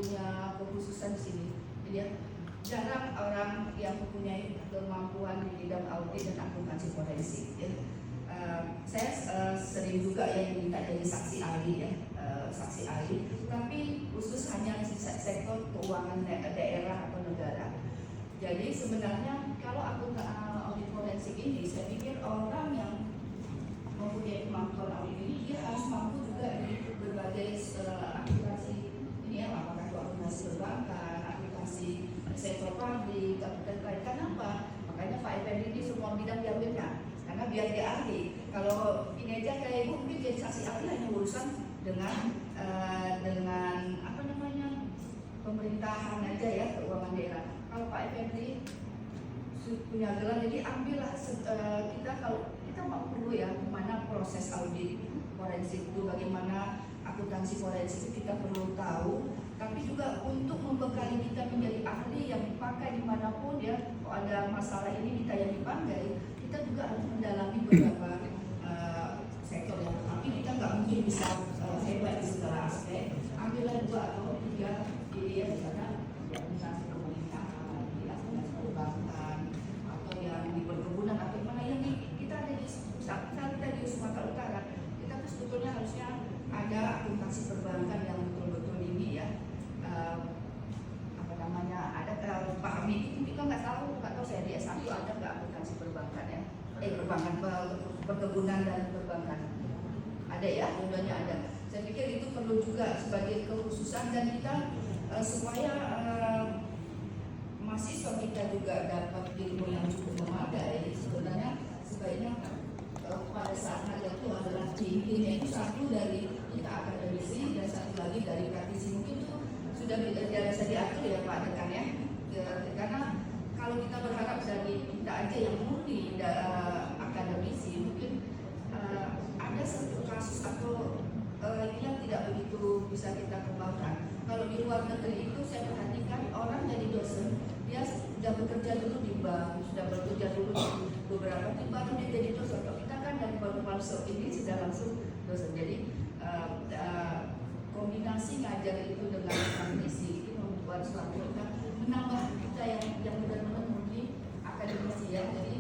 punya kekhususan di sini. Jadi ya, jarang orang yang mempunyai kemampuan di bidang audit dan akuntansi forensik. Ya. Saya sering juga yang minta jadi saksi ahli ya, saksi ahli. Tapi khusus hanya di sektor keuangan daerah atau negara. Jadi sebenarnya kalau audit forensik ini, saya pikir orang yang mempunyai kemampuan audit ini dia harus mampu juga di berbagai aplikasi ini ya, apakah itu aplikasi perbankan, aplikasi sektor publik, dan lain. Kenapa? Makanya Pak Effendi ini semua bidang diambilnya, karena biar dia ahli. Kalau ini aja kayak ibu mungkin jadi saksi ahli hanya urusan dengan apa namanya pemerintahan aja ya, keuangan daerah. Kalau Pak Effendi punya gelar, jadi ambillah kita kalau kita mau perlu ya mana proses audit forensik itu, bagaimana akuntansi forensik itu kita perlu tahu, tapi juga untuk membekali kita menjadi ahli yang dipakai dimanapun ya. Kalau ada masalah ini kita yang dipakai, kita juga harus mendalami beberapa sektor ya. Tapi kita nggak mungkin bisa hebat di segala aspek. Ambillah 2 atau 3 ya, misalnya ya akuntansi pemerintahan, di akuntansi perbankan, atau yang di perkebunan atau mana yang kita ada di kita di Sumatera Utara. Kita tuh sebetulnya harusnya ada akuntansi perbankan yang betul-betul ini ya, apa namanya, ada kalau pahami. Kita nggak tahu saya di S1 ada nggak akuntansi perbankan ya, perbankan perkebunan dan perbankan ada ya, kemudiannya ada. Saya pikir itu perlu juga sebagai kekhususan, dan kita supaya mahasiswa kita juga dapat ilmu yang cukup memadai. Sebenarnya sebaiknya pada saat ada itu adalah timnya itu satu dari kita akademisi dan satu lagi dari praktisi. Mungkin itu sudah biasa diatur ya Pak Dekan ya, karena kalau kita berharap dari kita aja yang murni akademisi, mungkin ada satu kasus atau yang tidak begitu bisa kita kembangkan. Kalau di luar negeri itu saya perhatikan orang jadi dosen, dia sudah bekerja dulu di bank, sudah bekerja dulu di beberapa tim, baru dia jadi dosen. Kalau kita kan dari baru masuk ini sudah langsung dosen. Jadi kombinasi ngajar itu dengan praktisi itu membuat suatu kita menambah kita yang benar-benar murni akademisi ya. Jadi